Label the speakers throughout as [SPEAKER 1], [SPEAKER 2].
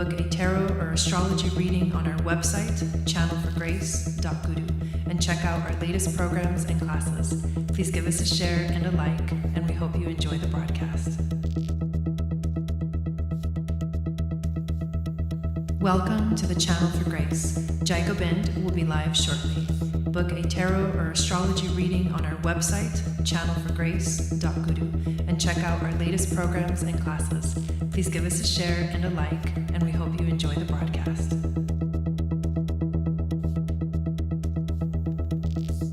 [SPEAKER 1] Book a tarot or astrology reading on our website, channelforgrace.guru, and check out our latest programs and classes. Please give us a share and a like, and we hope you enjoy the broadcast. Welcome to the Channel for Grace. Gobind will be live shortly. Book a tarot or astrology reading on our website, channelforgrace.guru, and check out our latest programs and classes. Please give us a share and a like, and we hope you enjoy the broadcast.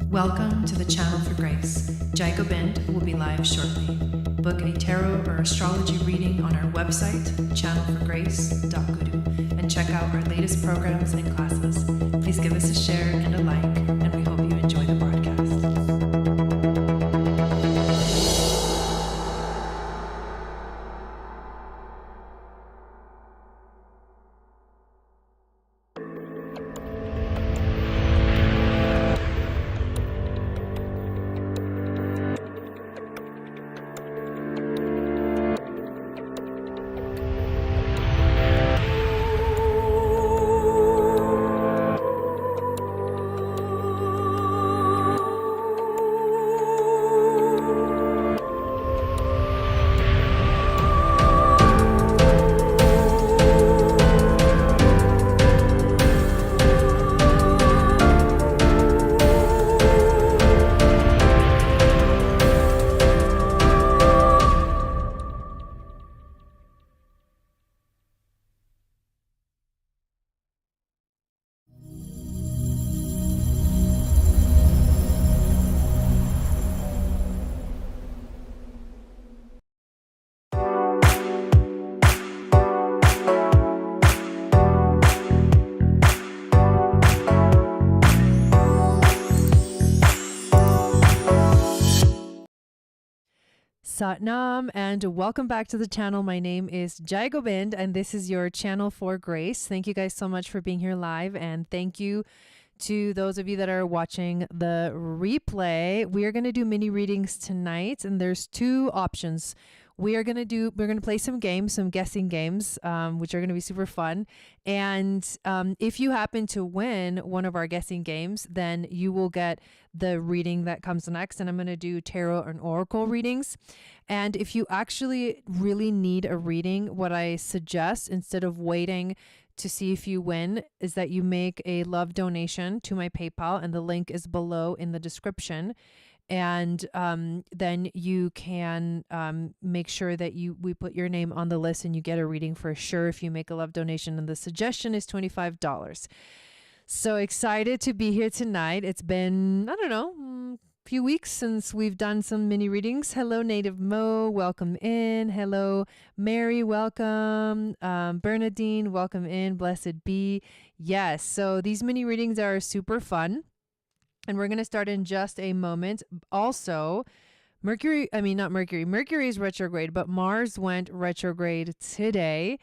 [SPEAKER 1] Welcome to the Channel for Grace. Gobind will be live shortly. Book a tarot or astrology reading on our website, channelforgrace.guru, and check out our latest programs and classes. Please give us a share and a like, and we hope you enjoy the broadcast. Satnam, and welcome back to the channel. My name is Gobind, and this is your Channel for Grace. Thank you guys so much for being here live, and thank you to those of you that are watching the replay. We are going to do mini readings tonight, and there's two options. We're going to play some games, some guessing games, which are going to be super fun. And if you happen to win one of our guessing games, then you will get the reading that comes next. And I'm going to do tarot and oracle readings. And if you actually really need a reading, what I suggest, instead of waiting to see if you win, is that you make a love donation to my PayPal, and the link is below in the description. And then you can make sure that we put your name on the list, and you get a reading for sure if you make a love donation. And the suggestion is $25. So excited to be here tonight. It's been, I don't know, a few weeks since we've done some mini readings. Hello, Native Mo, welcome in. Hello, Mary, welcome. Bernadine, welcome in. Blessed be. Yes, so these mini readings are super fun. And we're going to start in just a moment. Also, Mercury is retrograde, but Mars went retrograde today.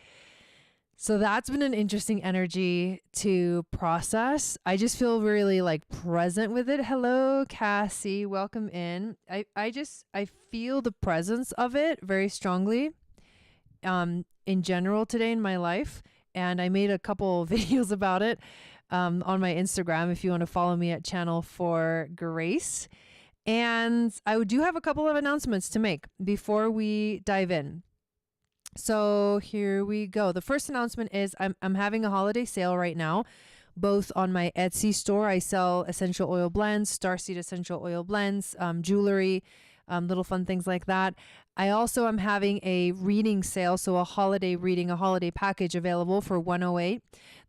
[SPEAKER 1] So that's been an interesting energy to process. I just feel really present with it. Hello, Cassie, welcome in. I feel the presence of it very strongly in general today in my life. And I made a couple videos about it on my Instagram, if you want to follow me at Channel for Grace. And I do have a couple of announcements to make before we dive in. So here we go. The first announcement is I'm having a holiday sale right now, both on my Etsy store. I sell essential oil blends, starseed essential oil blends, jewelry, little fun things like that. I also am having a reading sale, so a holiday reading, a holiday package available for $108.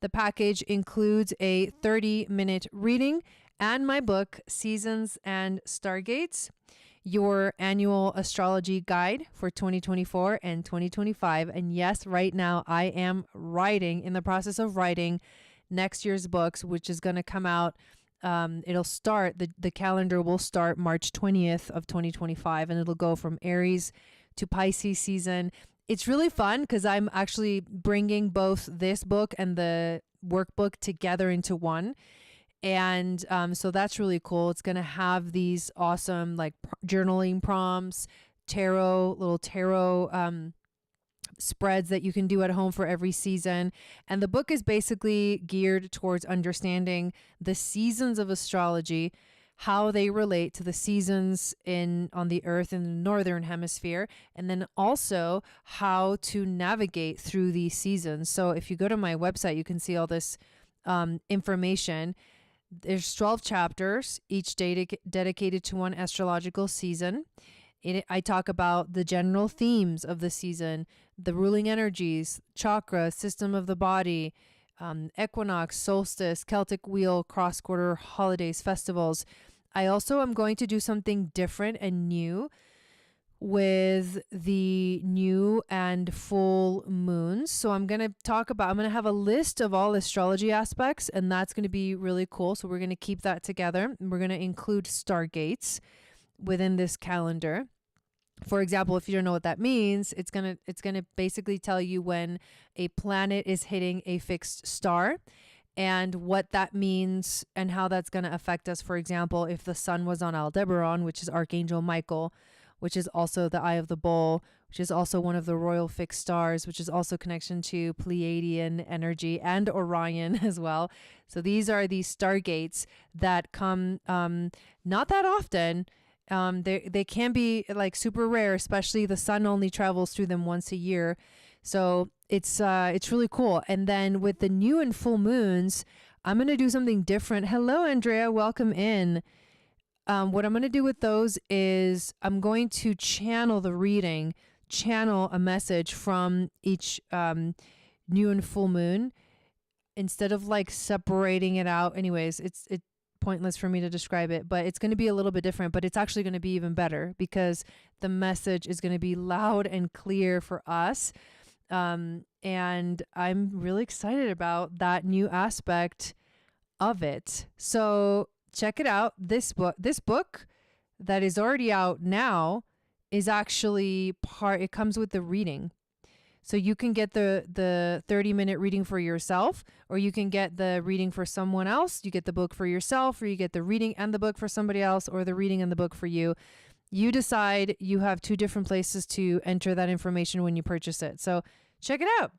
[SPEAKER 1] The package includes a 30-minute reading and my book, Seasons and Stargates, your annual astrology guide for 2024 and 2025. And yes, right now I am in the process of writing next year's books, which is going to come out. It'll start, the calendar will start March 20th of 2025, and it'll go from Aries to Pisces season. It's really fun because I'm actually bringing both this book and the workbook together into one. And so that's really cool. It's going to have these awesome journaling prompts, little tarot spreads that you can do at home for every season. And the book is basically geared towards understanding the seasons of astrology, how they relate to the seasons on the earth in the northern hemisphere, and then also how to navigate through these seasons. So if you go to my website, you can see all this information. There's 12 chapters, each dedicated to one astrological season. I talk about the general themes of the season, the ruling energies, chakra, system of the body, equinox, solstice, Celtic wheel, cross-quarter, holidays, festivals. I also am going to do something different and new with the new and full moons. So I'm going to have a list of all astrology aspects, and that's going to be really cool. So we're going to keep that together. We're going to include stargates within this calendar. For example, if you don't know what that means, it's gonna basically tell you when a planet is hitting a fixed star and what that means and how that's going to affect us. For example, if the sun was on Aldebaran, which is Archangel Michael, which is also the eye of the bull, which is also one of the royal fixed stars, which is also connection to Pleiadian energy and Orion as well. So these are these stargates that come not that often. They can be like super rare, especially the sun only travels through them once a year. So it's really cool. And then with the new and full moons, I'm going to do something different. Hello, Andrea. Welcome in. What I'm going to do with those is I'm going to channel a message from each new and full moon instead of like separating it out. Anyways, it's pointless for me to describe it, but it's going to be a little bit different, but it's actually going to be even better because the message is going to be loud and clear for us. And I'm really excited about that new aspect of it. So check it out. This book that is already out now is actually it comes with the reading. So you can get the 30-minute reading for yourself, or you can get the reading for someone else. You get the book for yourself, or you get the reading and the book for somebody else, or the reading and the book for you. You decide. You have two different places to enter that information when you purchase it. So check it out.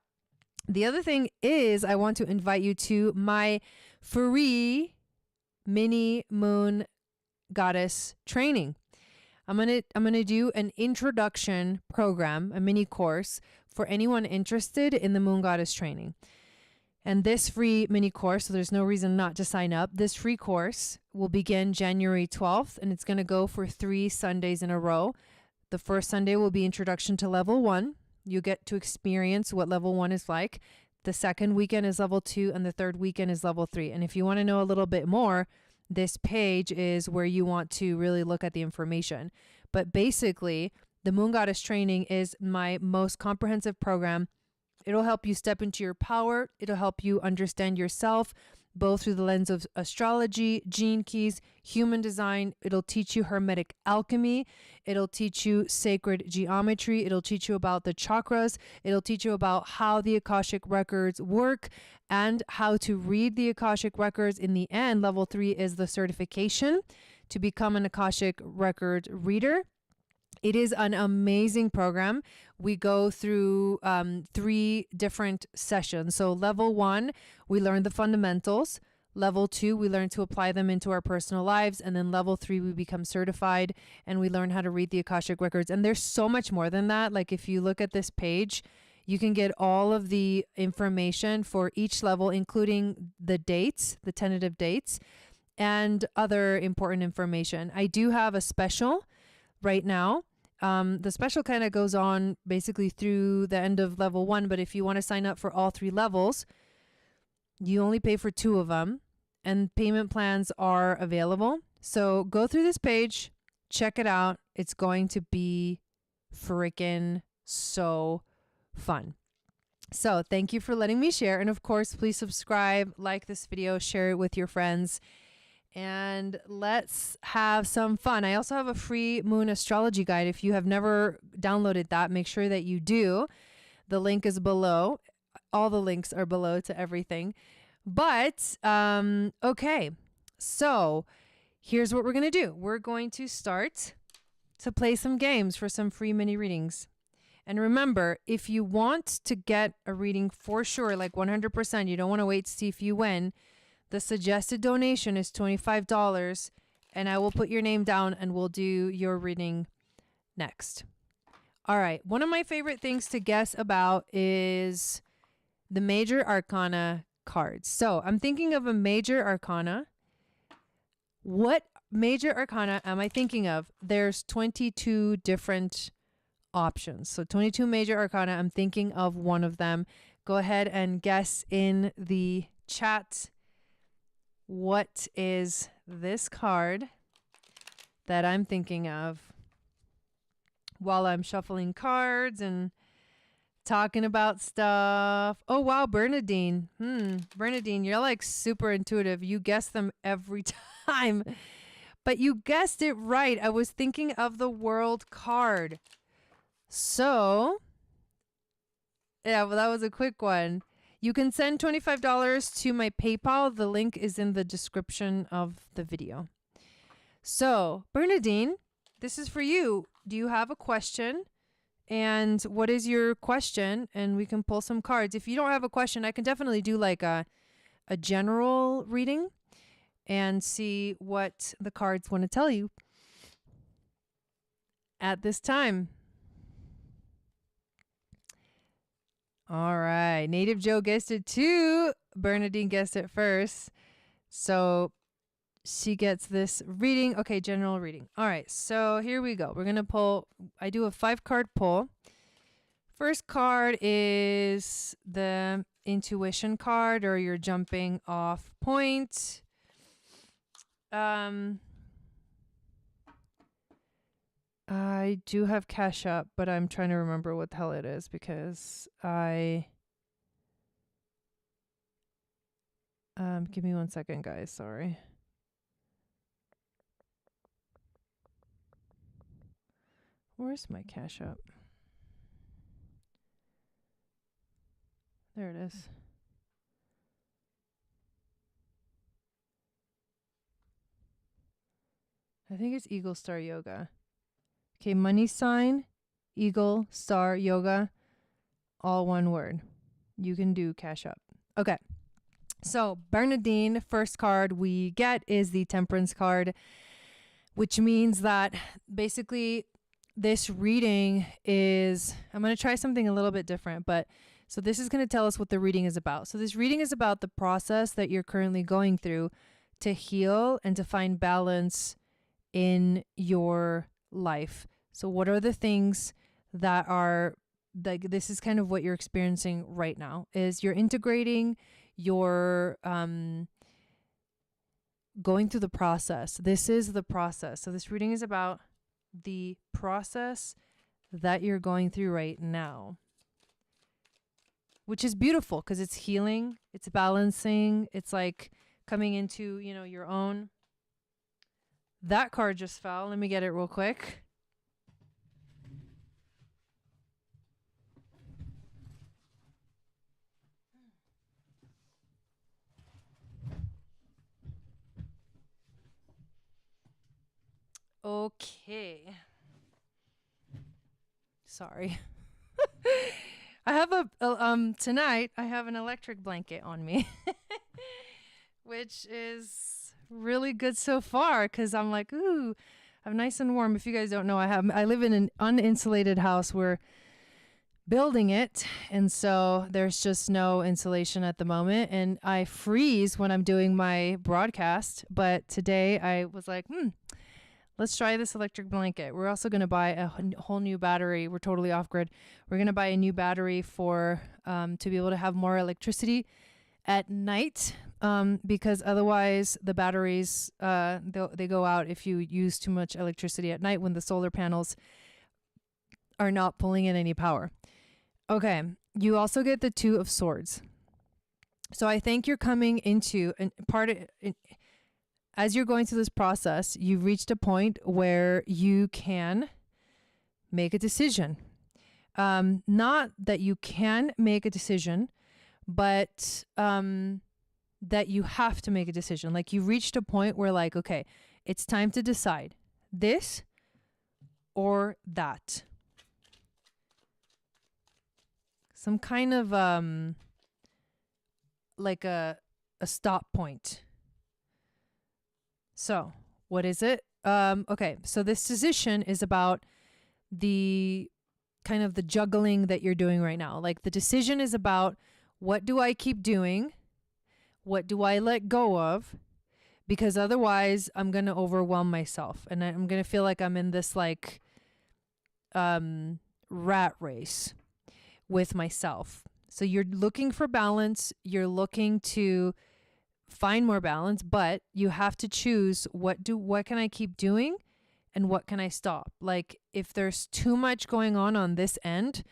[SPEAKER 1] The other thing is I want to invite you to my free mini moon goddess training. I'm going to do an introduction program, a mini course for anyone interested in the moon goddess training. And this free mini course, so there's no reason not to sign up. This free course will begin January 12th, and it's going to go for 3 Sundays in a row. The first Sunday will be Introduction to Level 1. You get to experience what Level 1 is like. The second weekend is Level 2, and the third weekend is Level 3. And if you want to know a little bit more, this page is where you want to really look at the information. But basically, the Moon Goddess Training is my most comprehensive program. It'll help you step into your power. It'll help you understand yourself, both through the lens of astrology, gene keys, human design. It'll teach you Hermetic alchemy. It'll teach you sacred geometry. It'll teach you about the chakras. It'll teach you about how the Akashic records work and how to read the Akashic records. In the end, level 3 is the certification to become an Akashic record reader. It is an amazing program. We go through 3 different sessions. So level 1, we learn the fundamentals. Level 2, we learn to apply them into our personal lives. And then level 3, we become certified and we learn how to read the Akashic records. And there's so much more than that. Like if you look at this page, you can get all of the information for each level, including the dates, the tentative dates, and other important information. I do have a special right now. The special kind of goes on basically through the end of level 1, but if you want to sign up for all 3 levels, you only pay for 2 of them, and payment plans are available. So go through this page, check it out. It's going to be freaking so fun. So thank you for letting me share. And of course, please subscribe, like this video, share it with your friends. And let's have some fun. I also have a free moon astrology guide. If you have never downloaded that, make sure that you do. The link is below. All the links are below to everything. But, okay. So here's what we're going to do. We're going to start to play some games for some free mini readings. And remember, if you want to get a reading for sure, like 100%, you don't want to wait to see if you win, the suggested donation is $25, and I will put your name down and we'll do your reading next. All right. One of my favorite things to guess about is the major arcana cards. So I'm thinking of a major arcana. What major arcana am I thinking of? There's 22 different options. So 22 major arcana. I'm thinking of one of them. Go ahead and guess in the chat. What is this card that I'm thinking of while I'm shuffling cards and talking about stuff? Oh, wow, Bernadine. Bernadine, you're like super intuitive. You guess them every time, but you guessed it right. I was thinking of the World card. So, yeah, well, that was a quick one. You can send $25 to my PayPal. The link is in the description of the video. So, Bernadine, this is for you. Do you have a question? And what is your question? And we can pull some cards. If you don't have a question, I can definitely do like a general reading and see what the cards want to tell you at this time. All right. Native Joe guessed it too. Bernadine guessed it first. So she gets this reading. Okay, general reading. All right. So here we go. We're going to pull. I do a 5-card pull. First card is the intuition card, or you're jumping off point. I do have Cash App, but I'm trying to remember what the hell it is because give me 1 second, guys. Sorry. Where's my Cash App? There it is. I think it's Eagle Star Yoga. Okay, money sign, Eagle Star Yoga, all one word. You can do Cash App. Okay. So Bernadine, first card we get is the Temperance card, which means that basically this reading is, I'm going to try something a little bit different, but so this is going to tell us what the reading is about. So this reading is about the process that you're currently going through to heal and to find balance in your life. So what are the things that are like, this is kind of what you're experiencing right now, is you're integrating, you're going through the process. This is the process. So this reading is about the process that you're going through right now, which is beautiful because it's healing, it's balancing, it's like coming into, you know, your own. That card just fell. Let me get it real quick. Okay. Sorry. I have tonight I have an electric blanket on me, which is really good so far because I'm like, ooh, I'm nice and warm. If you guys don't know, I live in an uninsulated house. We're building it, and so there's just no insulation at the moment, and I freeze when I'm doing my broadcast. But today I was like, let's try this electric blanket. We're also going to buy a whole new battery. We're totally off grid. We're going to buy a new battery for to be able to have more electricity at night, because otherwise the batteries they go out if you use too much electricity at night when the solar panels are not pulling in any power. Okay, you also get the 2 of Swords. So I think you're coming into as you're going through this process, you've reached a point where you can make a decision. Not that you can make a decision, but that you have to make a decision. Like you've reached a point where like, okay, it's time to decide this or that. some kind of like a stop point. So, what is it? Okay, so this decision is about the kind of the juggling that you're doing right now. Like the decision is about, what do I keep doing? What do I let go of? Because otherwise I'm going to overwhelm myself and I'm going to feel like I'm in this like rat race with myself. So you're looking for balance, you're looking to find more balance, but you have to choose what can I keep doing and what can I stop? Like if there's too much going on this end,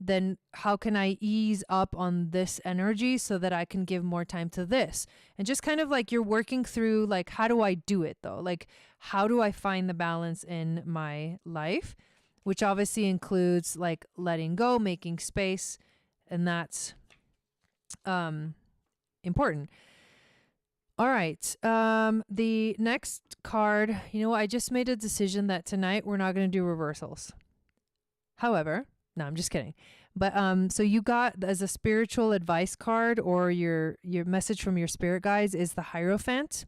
[SPEAKER 1] then how can I ease up on this energy so that I can give more time to this? And just kind of like you're working through like, how do I do it though? Like, how do I find the balance in my life? Which obviously includes like letting go, making space, and that's important. All right. The next card, you know what? I just made a decision that tonight we're not going to do reversals. However, no, I'm just kidding. But so you got as a spiritual advice card, or your message from your spirit guides is the Hierophant,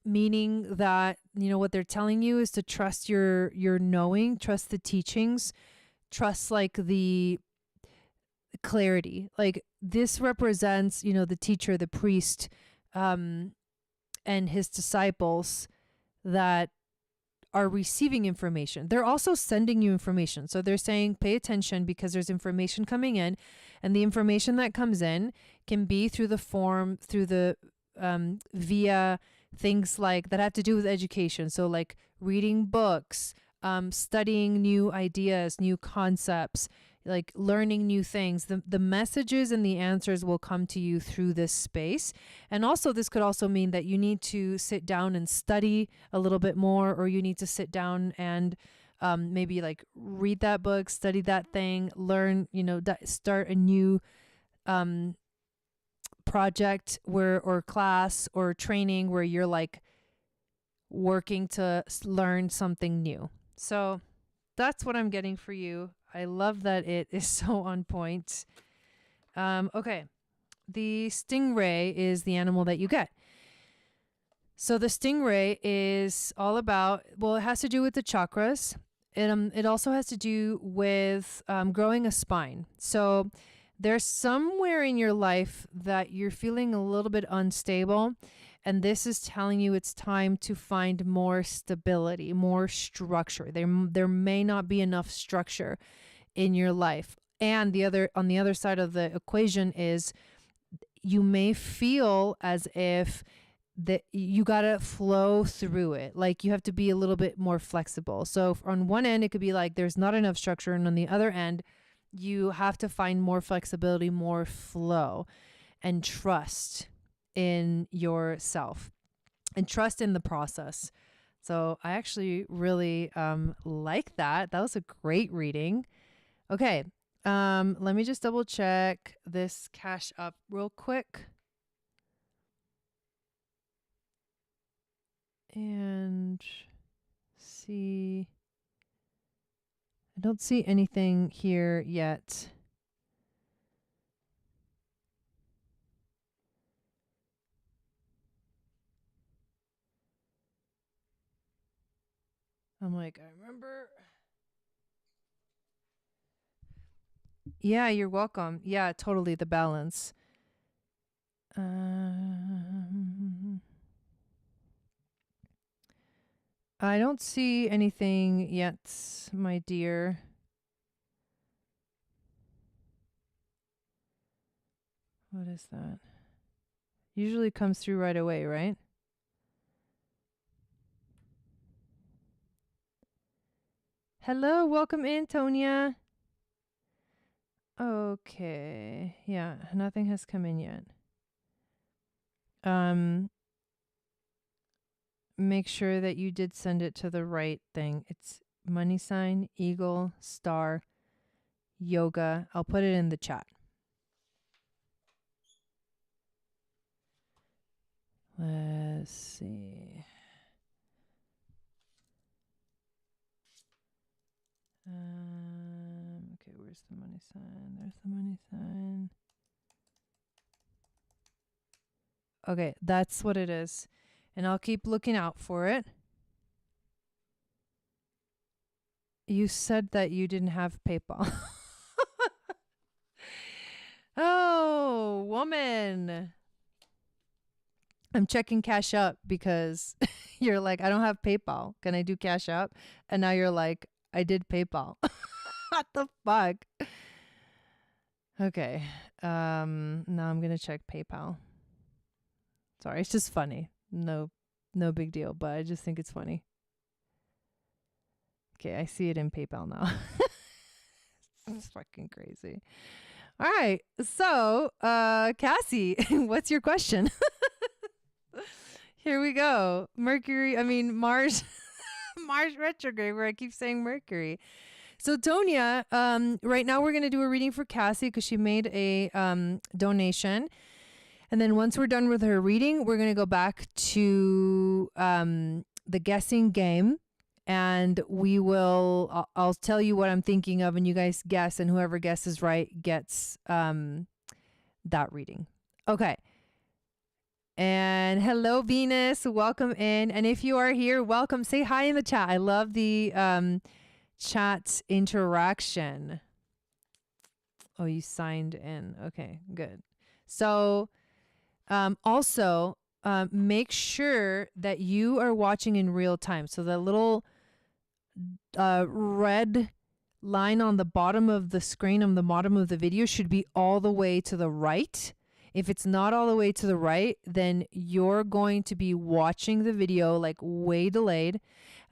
[SPEAKER 1] meaning that, you know, what they're telling you is to trust your knowing, trust the teachings, trust like the clarity. Like this represents, you know, the teacher, the priest, and his disciples that are receiving information. They're also sending you information. So they're saying, pay attention because there's information coming in, and the information that comes in can be through the via things like that have to do with education. So like reading books, studying new ideas, new concepts, like learning new things. The messages and the answers will come to you through this space. And also this could also mean that you need to sit down and study a little bit more, or you need to sit down and maybe like read that book, study that thing, learn, you know, start a new project or class or training where you're like working to learn something new. So that's what I'm getting for you. I love that it is so on point. Okay. The stingray is the animal that you get. So the stingray is all about, well, it has to do with the chakras. It also has to do with growing a spine. So there's somewhere in your life that you're feeling a little bit unstable, and this is telling you it's time to find more stability, more structure. There may not be enough structure in your life. And on the other side of the equation is you may feel as if that you got to flow through it. Like you have to be a little bit more flexible. So on one end, it could be like there's not enough structure. And on the other end, you have to find more flexibility, more flow, and trust in yourself and trust in the process. So I actually really like that. That was a great reading. Okay. Let me just double check this cash up real quick. And see. I don't see anything here yet. I'm like, I remember. Yeah, you're welcome. Yeah, totally. The balance. I don't see anything yet, my dear. What is that? Usually comes through right away, right? Hello, welcome in, Tonya. Okay. Yeah, nothing has come in yet. Make sure that you did send it to the right thing. It's money sign, Eagle Star Yoga. I'll put it in the chat. Let's see. Okay, where's the money sign. There's the money sign. Okay, that's what it is. And I'll keep looking out for it. You said that you didn't have PayPal. Oh, woman. I'm checking Cash App because you're like, I don't have PayPal. Can I do Cash App? And now you're like, I did PayPal. What the fuck? Okay. Now I'm going to check PayPal. Sorry, it's just funny. No big deal, but I just think it's funny. Okay, I see it in PayPal now. It's fucking crazy. All right. So, Cassie, what's your question? Here we go. Mars retrograde, where I keep saying Mercury. So Tonya, right now we're going to do a reading for Cassie because she made a donation. And then once we're done with her reading, we're going to go back to the guessing game. And I'll tell you what I'm thinking of and you guys guess. And whoever guesses right gets that reading. Okay. And hello, Venus. Welcome in. And if you are here, welcome. Say hi in the chat. I love the chat interaction. Oh, you signed in. Okay, good. So also make sure that you are watching in real time. So the little red line on the bottom of the screen, on the bottom of the video, should be all the way to the right. If it's not all the way to the right, then you're going to be watching the video like way delayed.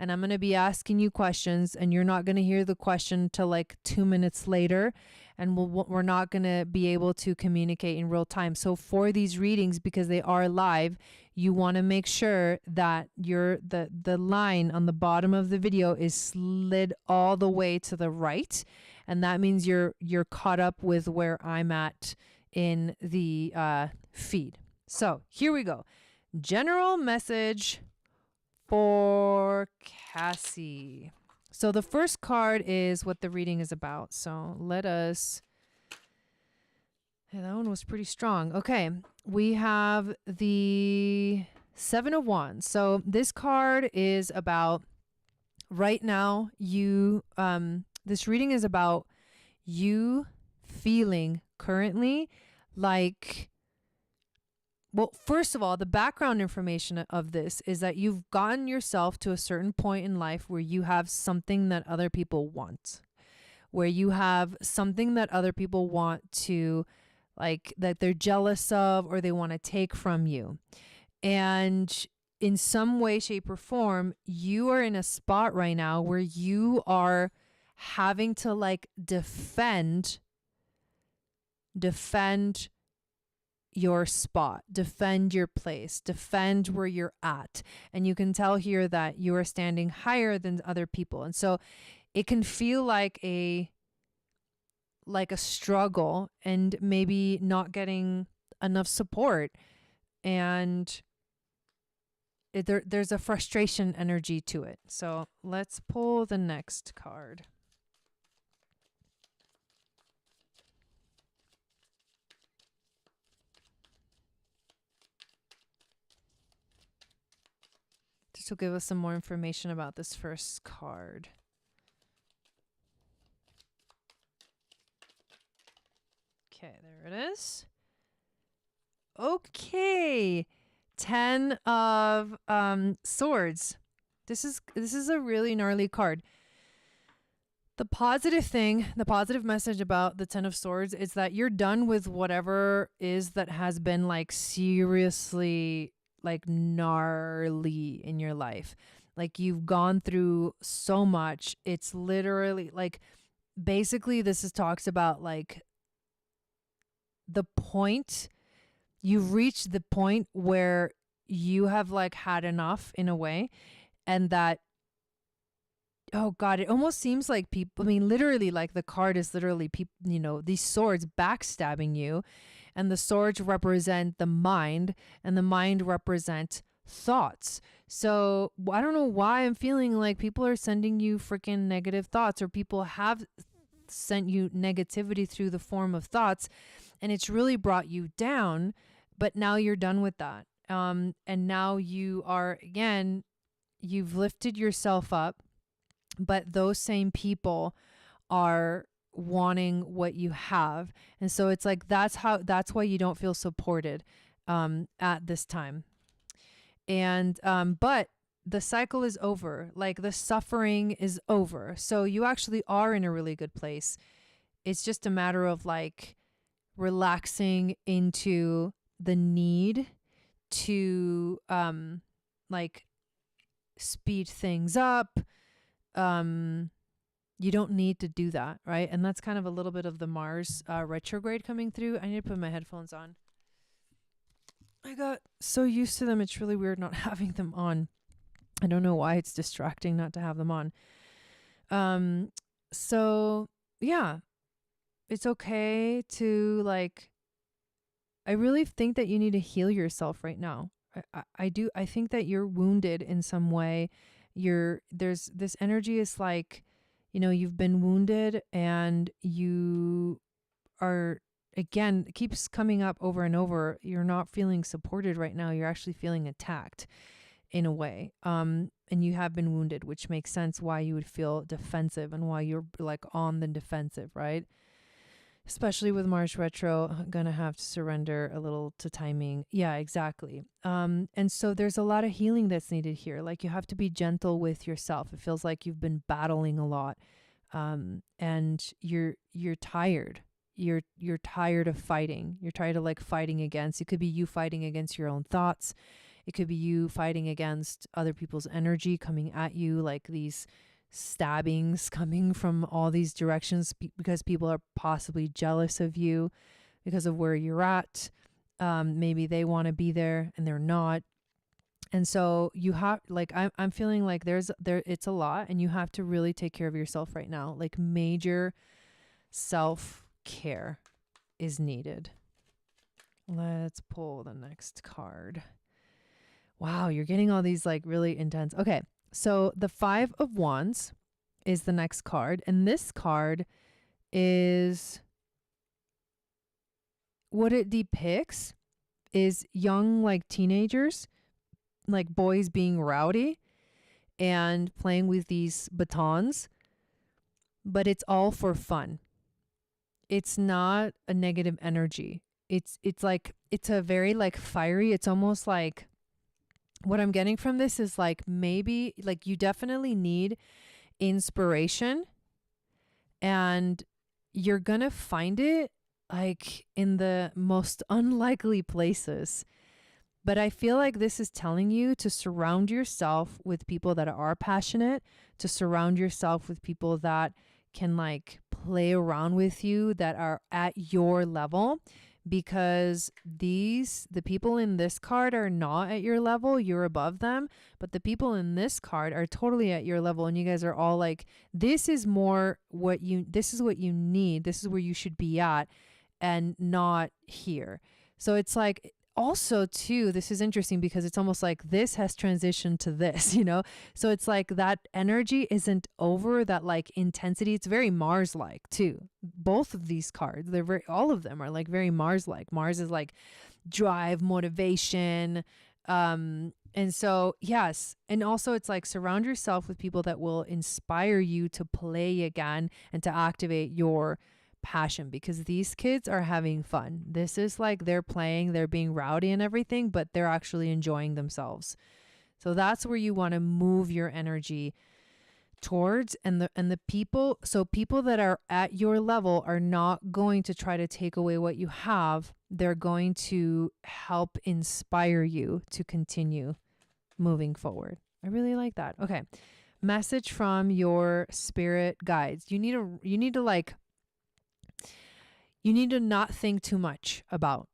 [SPEAKER 1] And I'm going to be asking you questions and you're not going to hear the question till like 2 minutes later. And we're not going to be able to communicate in real time. So for these readings, because they are live, you want to make sure that the line on the bottom of the video is slid all the way to the right. And that means you're caught up with where I'm at in the feed. So here we go. General message for Cassie. So the first card is what the reading is about. So let us... Yeah, that one was pretty strong. Okay. We have the Seven of Wands. So this card is about right now this reading is about you feeling currently like, well, first of all, the background information of this is that you've gotten yourself to a certain point in life where you have something that other people want, where you have something that other people want to, like, that they're jealous of or they want to take from you. And in some way, shape, or form, you are in a spot right now where you are having to like defend your spot, defend your place, defend where you're at. And you can tell here that you are standing higher than other people. And so it can feel like a struggle and maybe not getting enough support. And there's a frustration energy to it. So let's pull the next card. This will give us some more information about this first card. Okay, there it is. Okay. 10 of swords. This is a really gnarly card. The positive message about the 10 of swords is that you're done with whatever is that has been like seriously like gnarly in your life. Like you've gone through so much. It's literally like, basically this talks about like the point, you've reached the point where you have like had enough in a way, and that, oh God, it almost seems like people, I mean, literally like the card is literally people, you know, these swords backstabbing you, and the swords represent the mind and the mind represent thoughts. So I don't know why I'm feeling like people are sending you freaking negative thoughts, or people have sent you negativity through the form of thoughts, and it's really brought you down. But now you're done with that. And now you are, again, you've lifted yourself up, but those same people are wanting what you have. And so it's like, that's why you don't feel supported at this time. And but the cycle is over. Like, the suffering is over. So you actually are in a really good place. It's just a matter of like relaxing into the need to like speed things up. You don't need to do that, right? And that's kind of a little bit of the Mars retrograde coming through. I need to put my headphones on. I got so used to them. It's really weird not having them on. I don't know why it's distracting not to have them on. So yeah, it's okay to like, I really think that you need to heal yourself right now. I do. I think that you're wounded in some way. There's this energy is like, you've been wounded and you are, again, it keeps coming up over and over. You're not feeling supported right now. You're actually feeling attacked in a way. And you have been wounded, which makes sense why you would feel defensive and why you're like on the defensive, right? Especially with Mars retro, gonna have to surrender a little to timing. Yeah, exactly. And so there's a lot of healing that's needed here. Like, you have to be gentle with yourself. It feels like you've been battling a lot. And you're tired. You're tired of fighting. You're tired of like fighting against. It could be you fighting against your own thoughts. It could be you fighting against other people's energy coming at you, like these stabbings coming from all these directions because people are possibly jealous of you because of where you're at. Maybe they want to be there and they're not. And so you have, like, I'm feeling like it's a lot, and you have to really take care of yourself right now. Like, major self-care is needed. Let's pull the next card. Wow, you're getting all these like really intense. Okay, so the 5 of Wands is the next card. And this card is, what it depicts is young, like teenagers, like boys being rowdy and playing with these batons. But it's all for fun. It's not a negative energy. It's like, it's a very like fiery, it's almost like, what I'm getting from this is like, maybe like you definitely need inspiration, and you're gonna find it like in the most unlikely places. But I feel like this is telling you to surround yourself with people that are passionate, to surround yourself with people that can like play around with you, that are at your level. Because the people in this card are not at your level, you're above them, but the people in this card are totally at your level, and you guys are all like, this is what you need, this is where you should be at, and not here. So it's like, also too, this is interesting because it's almost like this has transitioned to this, so it's like that energy isn't over, that like intensity. It's very Mars like too. Both of these cards, all of them are like very Mars like. Mars is like drive, motivation, and so yes. And also it's like, surround yourself with people that will inspire you to play again and to activate your passion, because these kids are having fun. This is like, they're playing, they're being rowdy and everything, but they're actually enjoying themselves. So that's where you want to move your energy towards. And the people that are at your level are not going to try to take away what you have. They're going to help inspire you to continue moving forward. I really like that. Okay. Message from your spirit guides. You need to not think too much about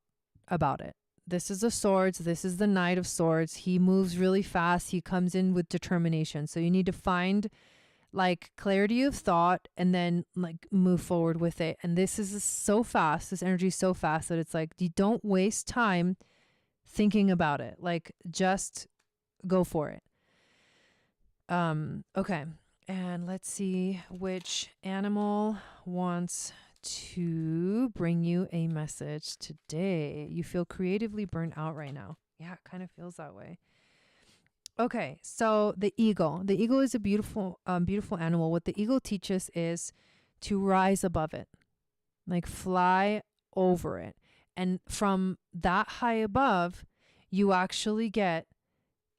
[SPEAKER 1] it. This is the swords. This is the Knight of Swords. He moves really fast. He comes in with determination. So you need to find like clarity of thought and then like move forward with it. And this is so fast. This energy is so fast that it's like, you don't waste time thinking about it. Like, just go for it. Okay. And let's see which animal wants to bring you a message today. You feel creatively burnt out right now. Yeah, it kind of feels that way. Okay, so the eagle. The eagle is a beautiful, beautiful animal. What the eagle teaches is to rise above it, like fly over it. And from that high above, you actually get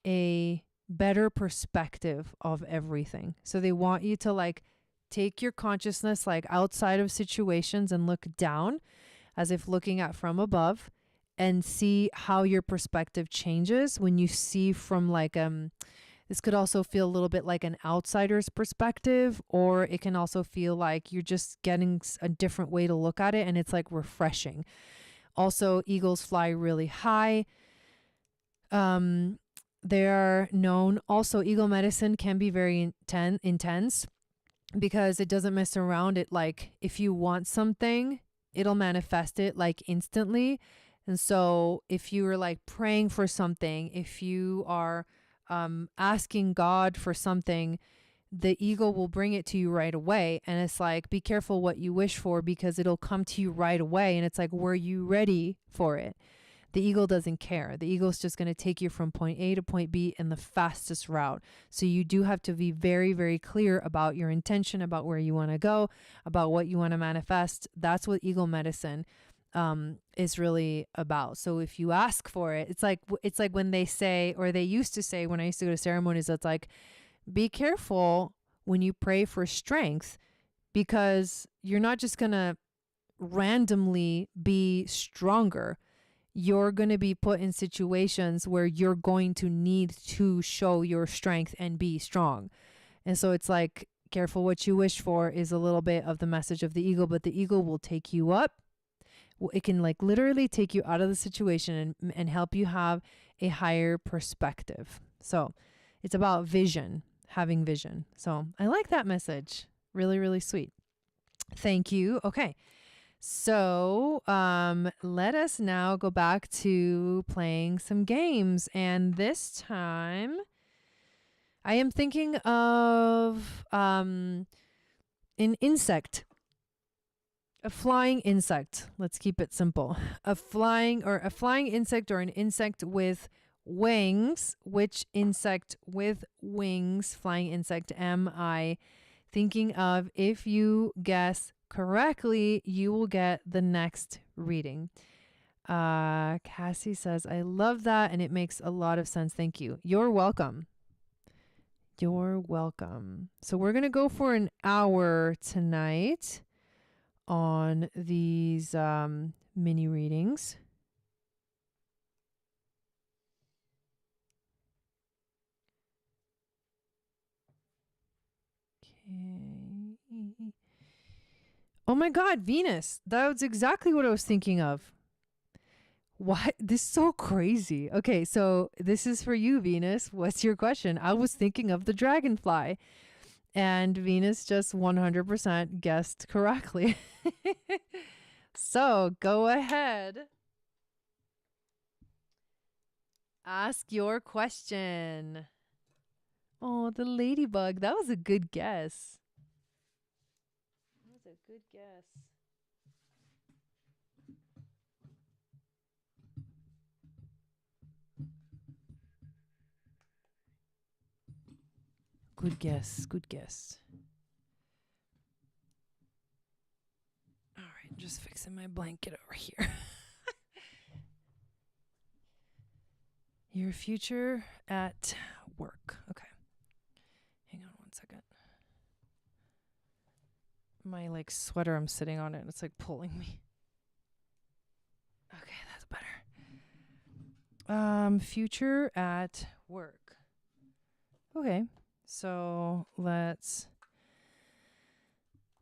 [SPEAKER 1] a better perspective of everything. So they want you to like take your consciousness like outside of situations and look down as if looking at from above and see how your perspective changes when you see from like this could also feel a little bit like an outsider's perspective, or it can also feel like you're just getting a different way to look at it and it's like refreshing. Also, eagles fly really high. They're known. Also, eagle medicine can be very intense because it doesn't mess around. It like if you want something, it'll manifest it like instantly. And so if you are like praying for something, if you are asking God for something, the eagle will bring it to you right away. And it's like, be careful what you wish for because it'll come to you right away. And it's like, were you ready for it? The eagle doesn't care. The eagle's just going to take you from point A to point B in the fastest route. So you do have to be very, very clear about your intention, about where you want to go, about what you want to manifest. That's what eagle medicine is really about. So if you ask for it, it's like when they say, or they used to say when I used to go to ceremonies, it's like, be careful when you pray for strength because you're not just going to randomly be stronger. You're going to be put in situations where you're going to need to show your strength and be strong. And so it's like, careful what you wish for is a little bit of the message of the eagle, but the eagle will take you up. It can like literally take you out of the situation and help you have a higher perspective. So it's about vision, having vision. So I like that message. Really, really sweet. Thank you. Okay. So let us now go back to playing some games. And this time I am thinking of an insect, a flying insect. Let's keep it simple. A flying insect or an insect with wings. Which insect with wings, flying insect, am I thinking of? If you guess correctly, you will get the next reading. Cassie says, I love that and it makes a lot of sense. Thank you. You're welcome. You're welcome. So we're going to go for an hour tonight on these mini readings. Okay. Oh my God, Venus. That was exactly what I was thinking of. What? This is so crazy. Okay, so this is for you, Venus. What's your question? I was thinking of the dragonfly. And Venus just 100% guessed correctly. So go ahead. Ask your question. Oh, the ladybug. That was a good guess. That was a good guess. Good guess. Good guess. All right, just fixing my blanket over here. Your future at work. Okay. Hang on one second. My like sweater, I'm sitting on it. It's like pulling me. Okay, that's better. Future at work. Okay. So let's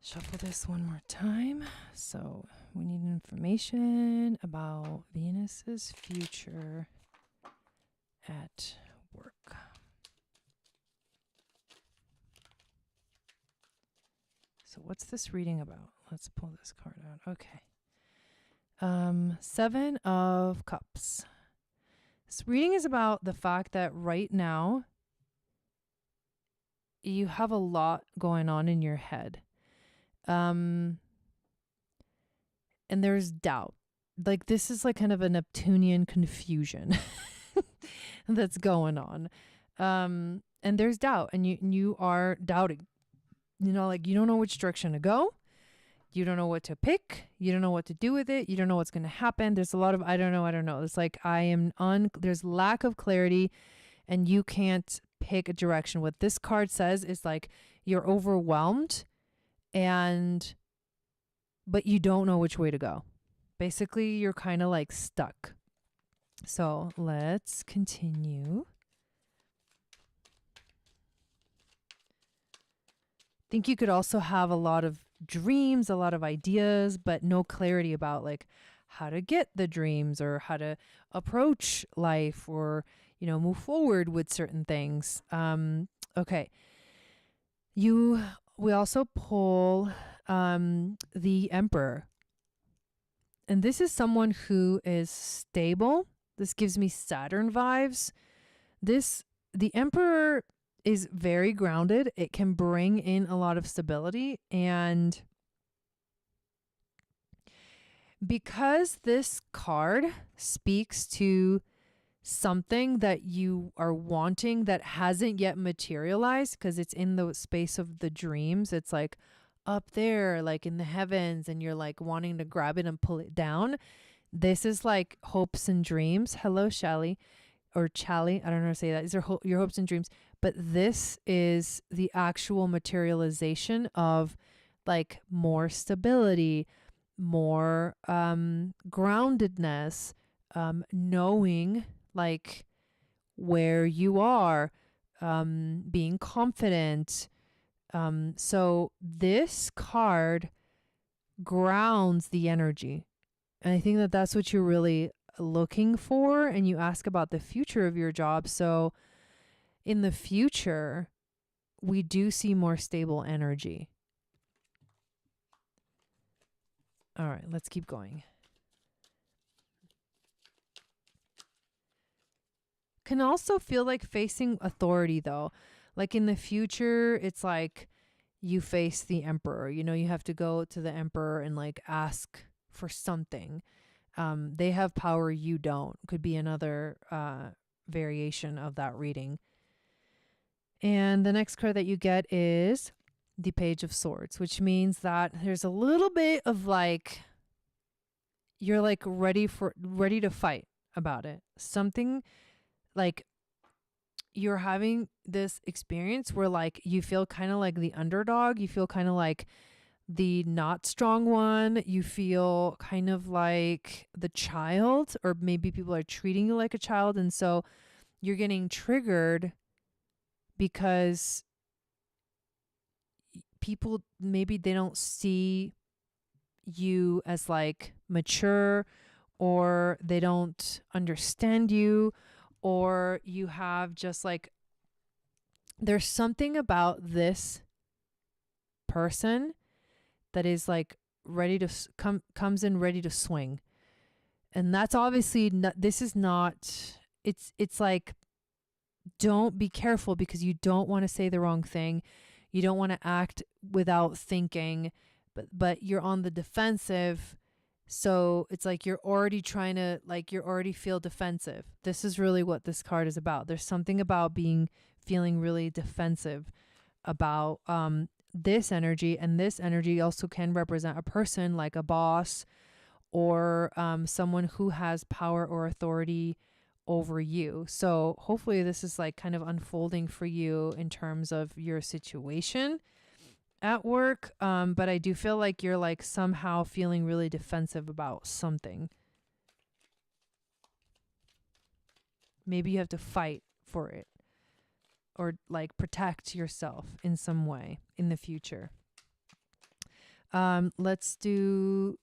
[SPEAKER 1] shuffle this one more time. So we need information about Venus's future at work. So what's this reading about? Let's pull this card out. Okay. 7 of Cups. This reading is about the fact that right now you have a lot going on in your head. And there's doubt. Like this is like kind of a Neptunian confusion that's going on. And there's doubt, and you are doubting. You know, like you don't know which direction to go. You don't know what to pick. You don't know what to do with it. You don't know what's going to happen. There's a lot of I don't know. It's like there's lack of clarity, and you can't pick a direction. What this card says is like you're overwhelmed, but you don't know which way to go. Basically, you're kind of like stuck. So let's continue. I think you could also have a lot of dreams, a lot of ideas, but no clarity about like how to get the dreams or how to approach life or, move forward with certain things. Okay. We also pull the Emperor. And this is someone who is stable. This gives me Saturn vibes. The Emperor is very grounded. It can bring in a lot of stability. And because this card speaks to something that you are wanting that hasn't yet materialized, because it's in the space of the dreams, it's like up there, like in the heavens, and you're like wanting to grab it and pull it down. This is like hopes and dreams. Hello, Shelly. Or Chally, I don't know how to say that. These are your hopes and dreams. But this is the actual materialization of like more stability, more groundedness, knowing like where you are, being confident. So this card grounds the energy. And I think that that's what you're really looking for. And you ask about the future of your job. So in the future, we do see more stable energy. All right, let's keep going. Can also feel like facing authority though. Like in the future, it's like you face the Emperor. You have to go to the Emperor and like ask for something. They have power, you don't. Could be another variation of that reading. And the next card that you get is the Page of Swords, which means that there's a little bit of like, you're like ready to fight about it. Something like you're having this experience where like you feel kind of like the underdog. You feel kind of like the not strong one. You feel kind of like the child, or maybe people are treating you like a child. And so you're getting triggered because people, maybe they don't see you as like mature, or they don't understand you, or you have just like, there's something about this person that is like ready to comes in ready to swing. And that's obviously not, this is not, it's like, don't be careful, because you don't want to say the wrong thing. You don't want to act without thinking, but you're on the defensive. So it's like you're already trying to, like, you already feel defensive. This is really what this card is about. There's something about feeling really defensive about this energy. And this energy also can represent a person, like a boss, or someone who has power or authority over you. So hopefully this is like kind of unfolding for you in terms of your situation at work. But I do feel like you're like somehow feeling really defensive about something. Maybe you have to fight for it, or like protect yourself in some way in the future. Let's do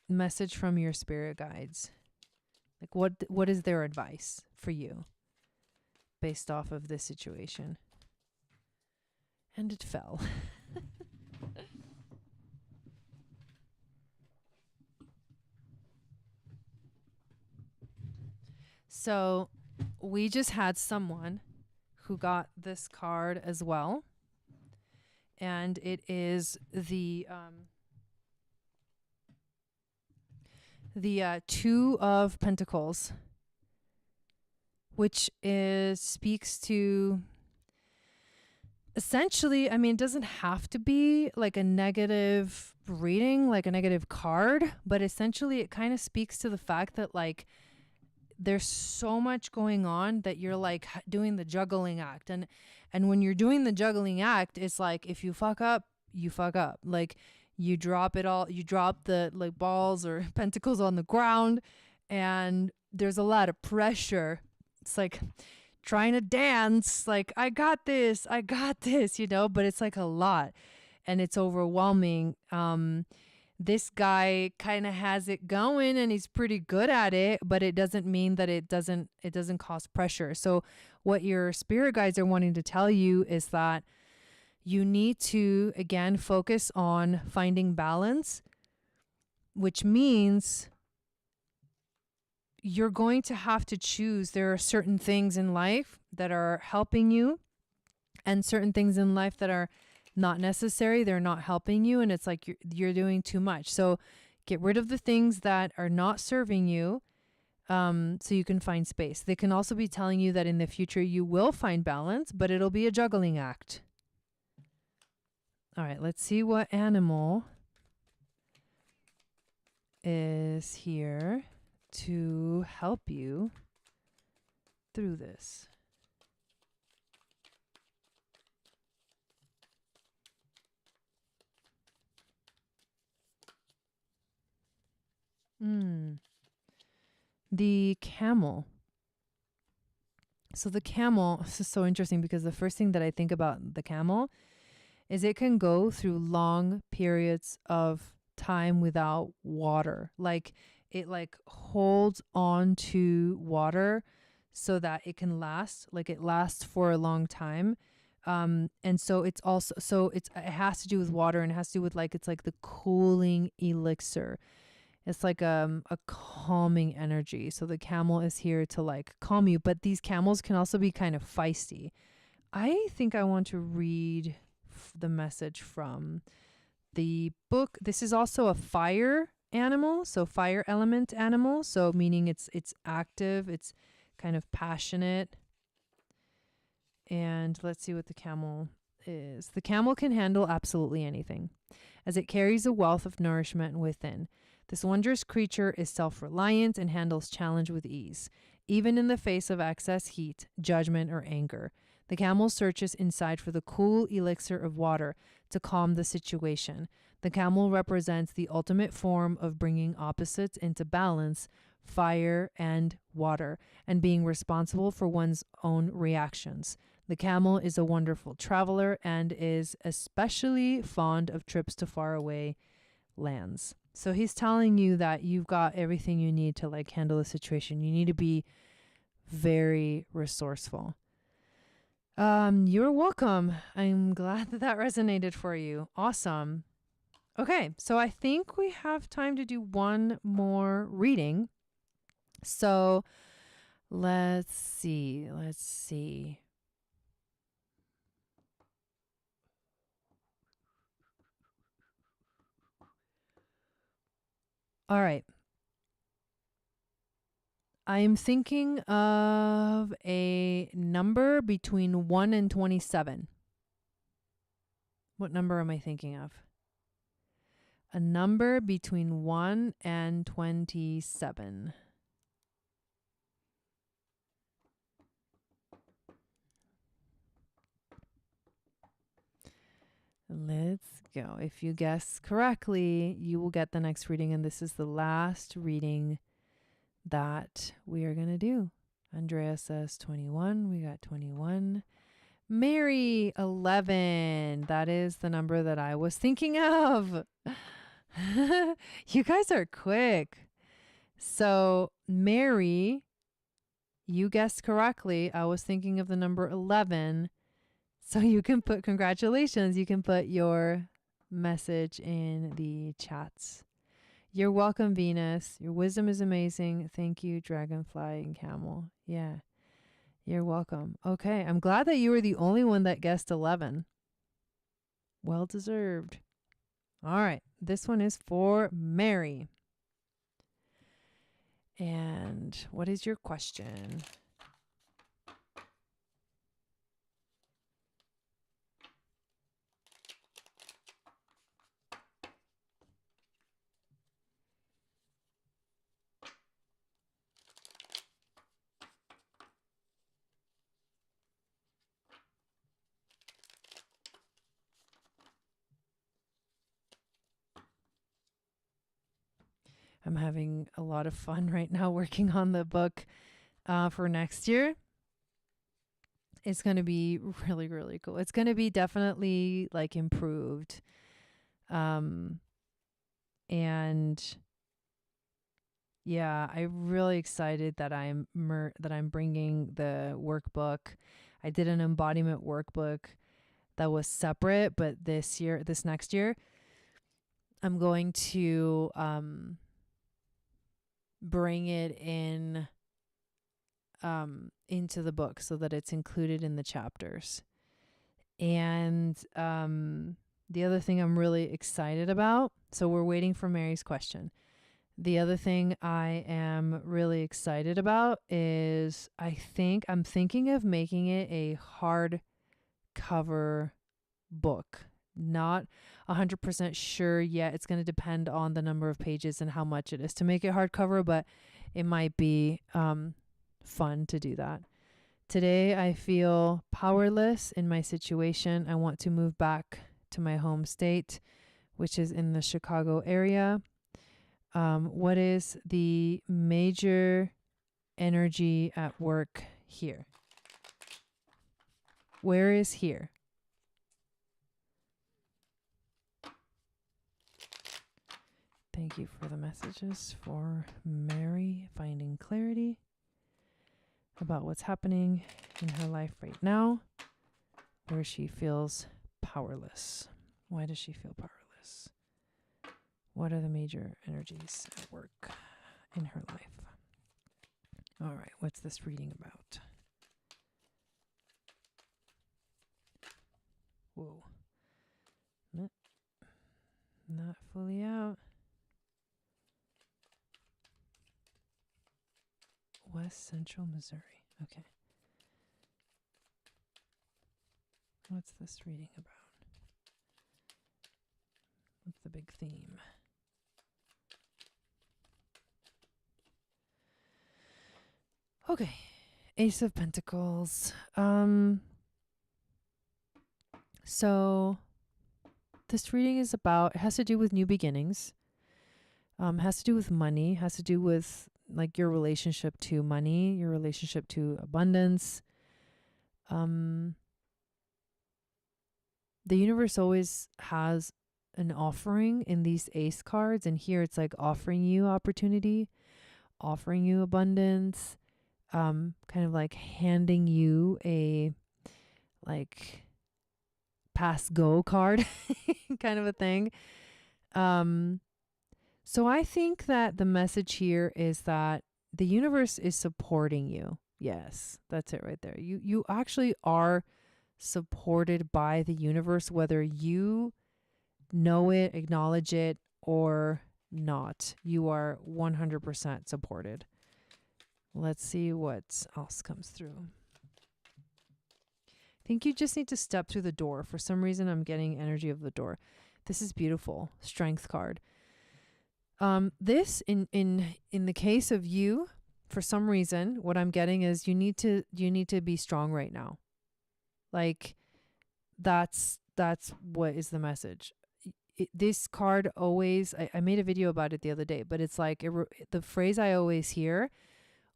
[SPEAKER 1] message from your spirit guides. Like what is their advice for you based off of this situation? And it fell. So we just had someone who got this card as well. and it is the Two of Pentacles, which speaks to essentially, I mean, it doesn't have to be like a negative reading, like a negative card, but essentially it kind of speaks to the fact that like there's so much going on that you're like doing the juggling act. And when you're doing the juggling act, it's like if you fuck up, you fuck up. Like you drop it all, you drop the like balls or pentacles on the ground, and there's a lot of pressure. It's like trying to dance, like, I got this, you know, but it's like a lot and it's overwhelming. This guy kind of has it going and he's pretty good at it, but it doesn't mean that it doesn't cause pressure. So what your spirit guides are wanting to tell you is that you need to, again, focus on finding balance, which means you're going to have to choose. There are certain things in life that are helping you and certain things in life that are not necessary. They're not helping you. And it's like you're doing too much. So get rid of the things that are not serving you, so you can find space. They can also be telling you that in the future you will find balance, but it'll be a juggling act. All right, let's see what animal is here to help you through this. The camel. So the camel, this is so interesting because the first thing that I think about the camel is it can go through long periods of time without water. Like it like holds on to water so that it can last, like it lasts for a long time. And so it's also, it has to do with water, and it has to do with like, it's like the cooling elixir. It's like a calming energy. So the camel is here to like calm you, but these camels can also be kind of feisty. I think I want to read the message from the book. This is also a fire animal, so fire element animal. So meaning it's active, it's kind of passionate. And let's see what the camel is. The camel can handle absolutely anything, as it carries a wealth of nourishment within. This wondrous creature is self-reliant and handles challenge with ease, even in the face of excess heat, judgment, or anger. The camel searches inside for the cool elixir of water to calm the situation. The camel represents the ultimate form of bringing opposites into balance, fire and water, and being responsible for one's own reactions. The camel is a wonderful traveler and is especially fond of trips to faraway lands. So he's telling you that you've got everything you need to like handle the situation. You need to be very resourceful. You're welcome. I'm glad that resonated for you. Awesome. Okay, so I think we have time to do one more reading. So let's see. All right. I'm thinking of a number between 1 and 27. What number am I thinking of? A number between 1 and 27. Let's go. If you guess correctly, you will get the next reading, and this is the last reading that we are going to do. Andrea says 21. We got 21. Mary, 11. That is the number that I was thinking of. You guys are quick. So, Mary, you guessed correctly. I was thinking of the number 11. So you can put congratulations. You can put your message in the chats. You're welcome, Venus. Your wisdom is amazing. Thank you, Dragonfly and Camel. Yeah, you're welcome. Okay, I'm glad that you were the only one that guessed 11. Well deserved. All right. This one is for Mary. And what is your question? I'm having a lot of fun right now working on the book for next year. It's going to be really, really cool. It's going to be definitely like improved. And yeah, I'm really excited that I'm bringing the workbook. I did an embodiment workbook that was separate, but this next year, I'm going to bring it in into the book so that it's included in the chapters. And the other thing I'm really excited about, so we're waiting for Mary's question. The other thing I am really excited about is I'm thinking of making it a hardcover book. Not 100% sure yet. It's going to depend on the number of pages and how much it is to make it hardcover, but it might be fun to do that. Today, I feel powerless in my situation. I want to move back to my home state, which is in the Chicago area. What is the major energy at work here? Where is here? Thank you for the messages for Mary finding clarity about what's happening in her life right now, where she feels powerless. Why does she feel powerless? What are the major energies at work in her life? All right, what's this reading about? Whoa. Not fully out. West Central Missouri. Okay. What's this reading about? What's the big theme? Okay. Ace of Pentacles. So this reading is about, it has to do with new beginnings. Has to do with money, has to do with like your relationship to money, your relationship to abundance. The universe always has an offering in these ace cards, and here it's like offering you opportunity, offering you abundance, kind of like handing you a like pass go card kind of a thing. So I think that the message here is that the universe is supporting you. Yes, that's it right there. You actually are supported by the universe, whether you know it, acknowledge it, or not. You are 100% supported. Let's see what else comes through. I think you just need to step through the door. For some reason, I'm getting energy of the door. This is beautiful. Strength card. This in the case of you, for some reason, what I'm getting is you need to be strong right now. Like that's what is the message. This card always, I made a video about it the other day, but it's like the phrase I always hear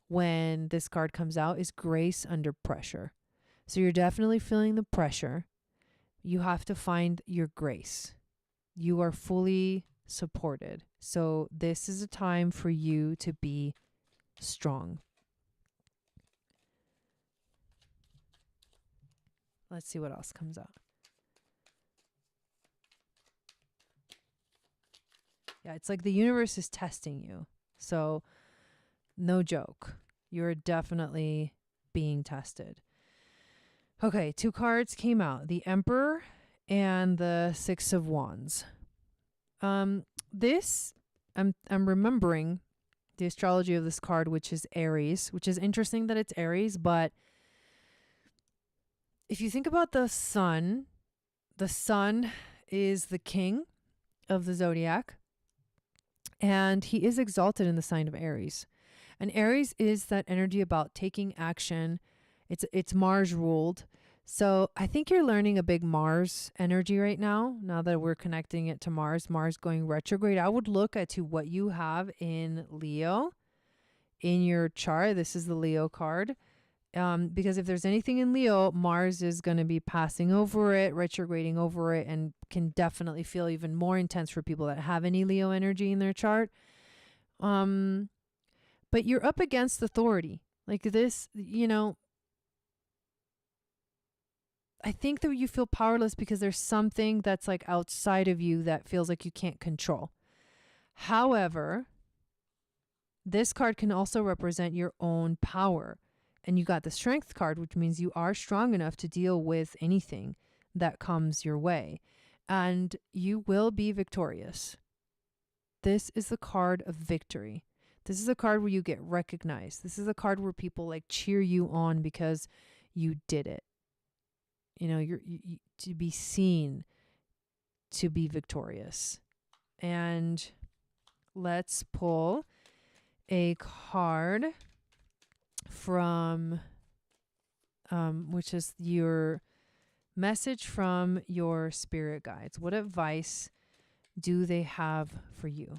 [SPEAKER 1] when this card comes out is grace under pressure. So you're definitely feeling the pressure. You have to find your grace. You are fully supported. So this is a time for you to be strong. Let's see what else comes out. Yeah, it's like the universe is testing you. So no joke. You're definitely being tested. Okay, 2 cards came out. The Emperor and the Six of Wands. This, I'm remembering the astrology of this card, which is Aries, which is interesting that it's Aries, but if you think about the sun is the king of the zodiac, and he is exalted in the sign of Aries. And Aries is that energy about taking action. It's Mars ruled. So I think you're learning a big Mars energy right now that we're connecting it to Mars going retrograde. I would look at to what you have in Leo in your chart. This is the Leo card. Because if there's anything in Leo, Mars is going to be passing over it, retrograding over it, and can definitely feel even more intense for people that have any Leo energy in their chart. But you're up against authority. Like this, I think that you feel powerless because there's something that's like outside of you that feels like you can't control. However, this card can also represent your own power. And you got the Strength card, which means you are strong enough to deal with anything that comes your way. And you will be victorious. This is the card of victory. This is a card where you get recognized. This is a card where people like cheer you on because you did it. You're to be seen, to be victorious. And let's pull a card from, which is your message from your spirit guides. What advice do they have for you?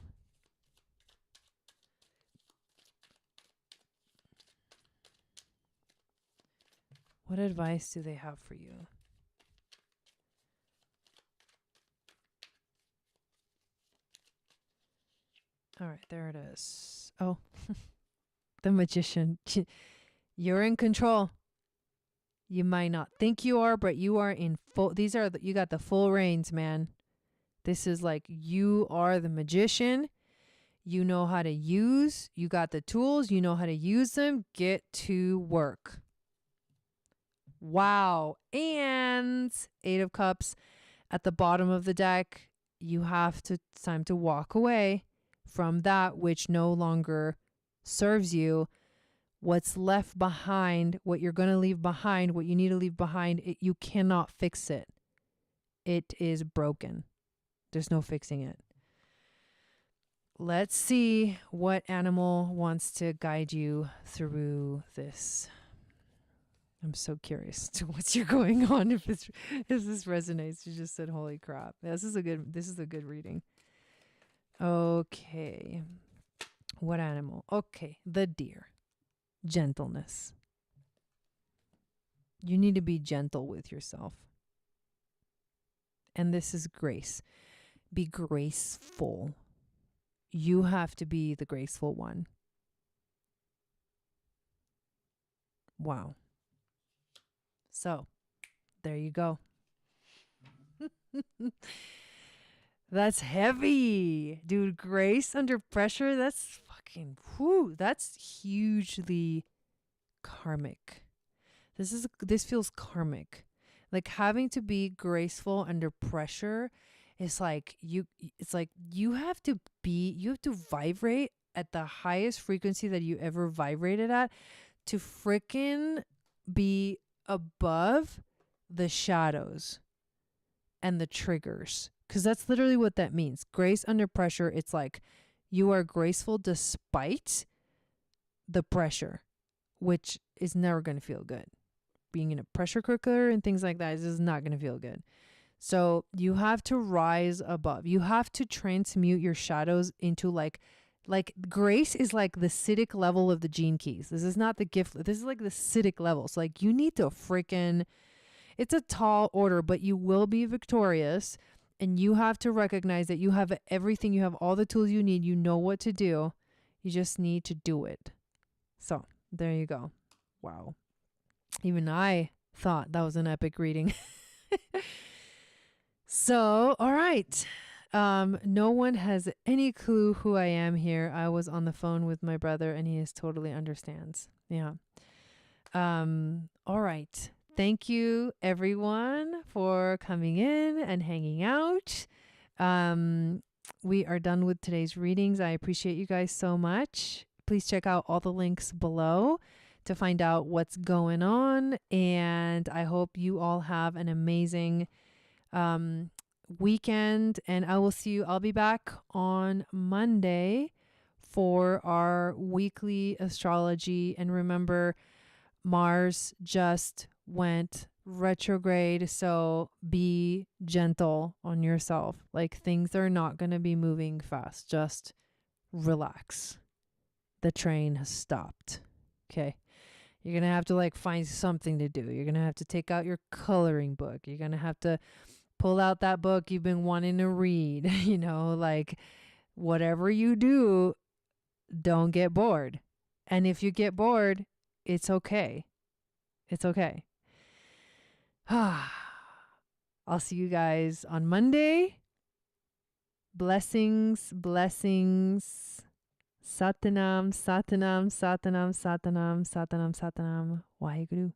[SPEAKER 1] What advice do they have for you? All right, there it is. Oh, the Magician. You're in control. You might not think you are, but you are in full. You got the full reins, man. This is like you are the magician. You know how to use. You got the tools. You know how to use them. Get to work. Wow. And Eight of Cups at the bottom of the deck. It's time to walk away from that which no longer serves you. What's left behind, what you're going to leave behind, what you need to leave behind, you cannot fix it. It is broken. There's no fixing it. Let's see what animal wants to guide you through this. I'm so curious to what's going on. If this resonates, you just said, "Holy crap!" This is a good reading. Okay, what animal? Okay, the deer. Gentleness. You need to be gentle with yourself, and this is grace. Be graceful. You have to be the graceful one. Wow. So, there you go. That's heavy. Dude, grace under pressure, that's fucking, that's hugely karmic. This feels karmic. Like having to be graceful under pressure is like you have to vibrate at the highest frequency that you ever vibrated at to frickin' be above the shadows and the triggers, because that's literally what that means. Grace under pressure, it's like you are graceful despite the pressure, which is never going to feel good. Being in a pressure cooker and things like that is not going to feel good. So you have to rise above. You have to transmute your shadows into like grace is like the Siddhic level of the gene keys. This is not the gift. This is like the Siddhic level. So like you need to it's a tall order, but you will be victorious. And you have to recognize that you have everything. You have all the tools you need. You know what to do. You just need to do it. So there you go. Wow. Even I thought that was an epic reading. So, all right. No one has any clue who I am here. I was on the phone with my brother and he totally understands. Yeah. All right. Thank you, everyone, for coming in and hanging out. We are done with today's readings. I appreciate you guys so much. Please check out all the links below to find out what's going on. And I hope you all have an amazing weekend. And I will see you. I'll be back on Monday for our weekly astrology. And remember, Mars just went retrograde, so be gentle on yourself. Like, things are not going to be moving fast. Just relax. The train has stopped. Okay. You're going to have to like find something to do. You're going to have to take out your coloring book. You're going to have to pull out that book you've been wanting to read. You know, like, whatever you do, don't get bored. And if you get bored, it's okay. It's okay. I'll see you guys on Monday. Blessings, blessings. Satanam, Satanam, Satanam, Satanam, Satanam, Satanam. Waheguru.